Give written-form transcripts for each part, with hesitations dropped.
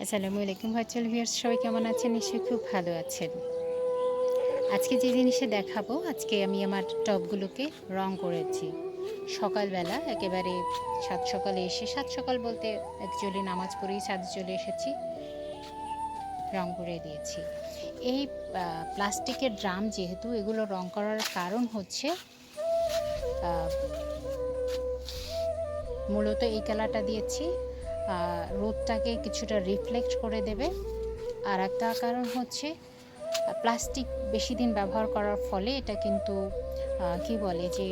আসসালামু আলাইকুম virtual viewers, সবাই কেমন আছেন? নিশ্চয়ই খুব ভালো আছেন। আজকে যে জিনিসটা দেখাবো, আজকে আমি আমার টবগুলোকে রং করেছি। সকালবেলা একেবারে সাত সকালে এসে, সাত সকাল বলতে অ্যাকচুয়ালি নামাজ পড়েই ছাদে চলে এসেছি, রং করে দিয়েছি। এই প্লাস্টিকের ড্রাম যেহেতু, এগুলো রং করার কারণ হচ্ছে মূলত এই কালারটা দিয়েছি রোদটাকে কিছুটা রিফ্লেক্ট করে দেবে। আর একটা কারণ হচ্ছে প্লাস্টিক বেশি দিন ব্যবহার করার ফলে এটা কিন্তু কি বলে যে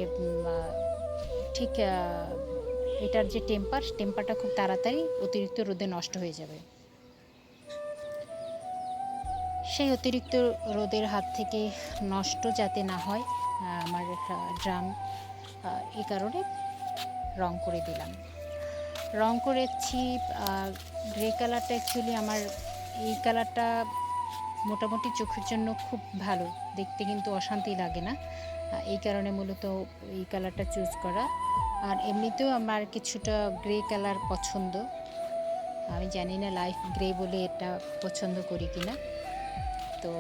ঠিক এটার যে টেম্পারটা খুব তাড়াতাড়ি অতিরিক্ত রোদে নষ্ট হয়ে যাবে। সেই অতিরিক্ত রোদের হাত থেকে নষ্ট যাতে না হয় আমার ড্রাম, এই কারণে রং করে দিলাম। রং করেছি গ্রে কালারটা। অ্যাকচুয়ালি আমার এই কালারটা মোটামুটি চোখের জন্য খুব ভালো, দেখতে কিন্তু অশান্তি লাগে না, এই কারণে মূলত এই কালারটা চুজ করা। আর এমনিতেও আমার কিছুটা গ্রে কালার পছন্দ। আমি জানি না লাইফ গ্রে বলে এটা পছন্দ করি কিনা। তো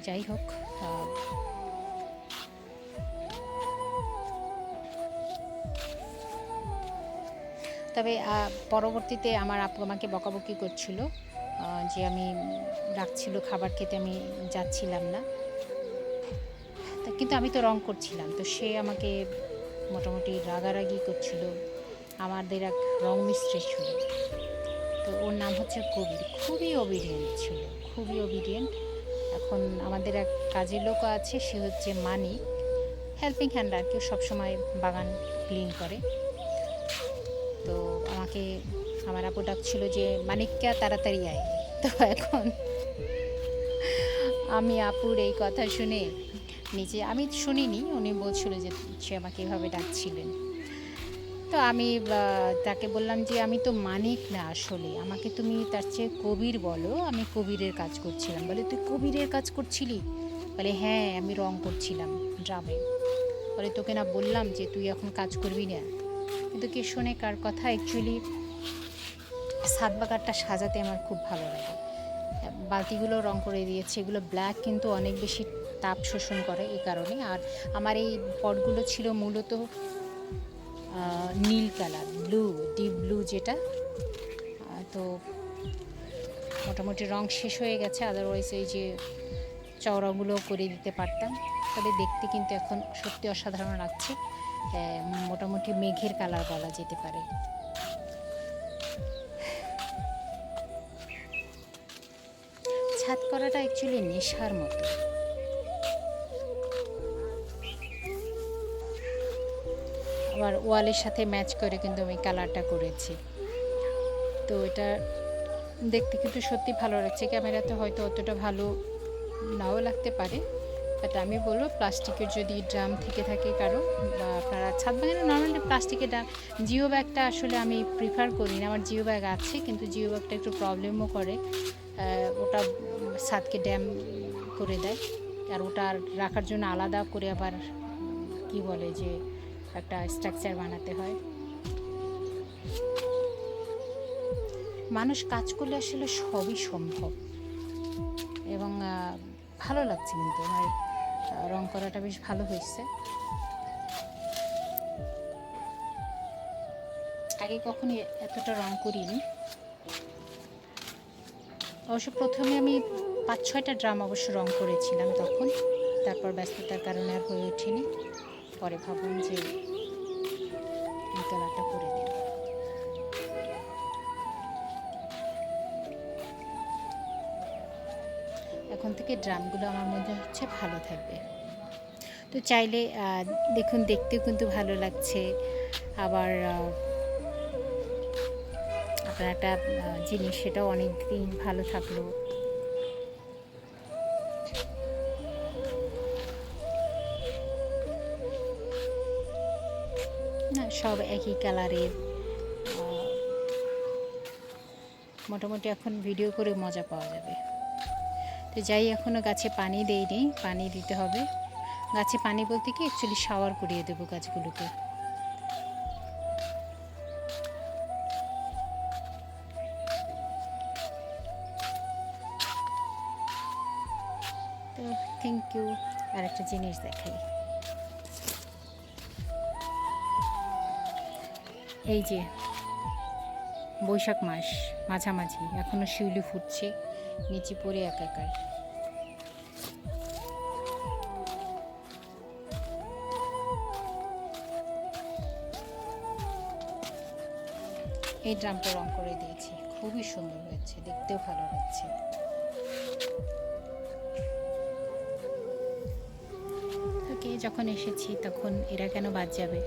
যাই হোক, তবে পরবর্তীতে আমার আপু আমাকে বকাবকি করছিল যে আমি ডাকছিল খাবার খেতে, আমি যাচ্ছিলাম না। কিন্তু আমি তো রং করছিলাম, তো সে আমাকে মোটামুটি রাগারাগি করছিল। আমাদের এক রং মিস্ত্রি ছিল, তো ওর নাম হচ্ছে কবির। খুবই ওবিডিয়েন্ট ছিল, খুবই ওবিডিয়েন্ট। এখন আমাদের এক কাজের লোক আছে, সে হচ্ছে মানিক, হেল্পিং হ্যান্ড আর কি, সবসময় বাগান ক্লিন করে। তো আমাকে আমার আপু ডাকছিল যে মানিককে তাড়াতাড়ি আয়। তো এখন আমি আপুর এই কথা শুনে নিচে, আমি শুনিনি, উনি বলছিল যে সে আমাকে এভাবে ডাকছিলেন। তো আমি তাকে বললাম যে আমি তো মানিক না, আসলে আমাকে তুমি তার চেয়ে কবির বলো, আমি কবিরের কাজ করছিলাম। বলে তুই কবিরের কাজ করছিলি? বলে হ্যাঁ, আমি রং করছিলাম ড্রামে। বলে তোকে না বললাম যে তুই এখন কাজ করবি না? কিন্তু কে শোনে কার কথা। অ্যাকচুয়ালি ছাদ বাগানটা সাজাতে আমার খুব ভালো লাগে। বালতিগুলো রং করে দিয়েছে, এগুলো ব্ল্যাক কিন্তু অনেক বেশি তাপ শোষণ করে এই কারণে। আর আমার এই পটগুলো ছিল মূলত নীল কালার, ব্লু, ডিপ ব্লু যেটা। তো মোটামুটি রং শেষ হয়ে গেছে, আদারওয়াইজ এই যে চওড়াগুলো করে দিতে পারতাম। তবে দেখতে কিন্তু এখন সত্যি অসাধারণ লাগছে, মোটামুটি মেঘের কালার বলা যেতে পারে। ছাদ করাটা অ্যাকচুয়ালি নেশার মতো। আবার ওয়ালের সাথে ম্যাচ করে কিন্তু আমি কালারটা করেছি। তো এটা দেখতে কিন্তু সত্যি ভালো লাগছে। ক্যামেরাতে হয়তো অতটা ভালো নাও লাগতে পারে, বাট আমি বলবো প্লাস্টিকের যদি ড্রাম থেকে থাকে কারো, বা আপনারা ছাদ বাগানে নর্মালি প্লাস্টিকের ড্রাম, জিও ব্যাগটা আসলে আমি প্রিফার করি না। আমার জিও ব্যাগ আছে, কিন্তু জিও ব্যাগটা একটু প্রবলেমও করে, ওটা ছাদকে ড্যাম করে দেয়। আর ওটা রাখার জন্য আলাদা করে আবার কি বলে যে একটা স্ট্রাকচার বানাতে হয়। মানুষ কাজ করলে আসলে সবই সম্ভব, এবং ভালো লাগছে। কিন্তু আমার রং করাটা বেশ ভালো হয়েছে। আগে কখনো এতটা রং করিনি। অবশ্য প্রথমে আমি 5-6টা ড্রাম অবশ্য রং করেছিলাম তখন, তারপর ব্যস্ততার কারণে আর হয়ে ওঠেনি। পরে ভাবলাম যে এই কালারটা করে দিই। এখন থেকে ড্রামগুলো আমার মধ্যে হচ্ছে ভালো থাকবে। তো চাইলে দেখুন, দেখতেও কিন্তু ভালো লাগছে। আবার আপনার একটা জিনিস, সেটাও অনেক দিন ভালো থাকলো। না, সব একই কালারের। মোটামুটি এখন ভিডিও করে মজা পাওয়া যাবে। তো যাই, এখনও গাছে পানি দেইনি, পানি দিতে হবে। গাছে পানি বলতে কি, অ্যাকচুয়ালি শাওয়ার করিয়ে দেবো গাছগুলোকে। তো থ্যাংক ইউ। আর একটা জিনিস দেখাই, এই যে বৈশাখ মাস মাঝামাঝি, এখনো শিউলি ফুটছে, নিচে পড়ে একাকার। এই ড্রামটা রং করে দিয়েছি, খুবই সুন্দর হয়েছে, দেখতেও ভালো লাগছে। ওকে, যখন এসেছি তখন এরা কেন বাদ যাবে।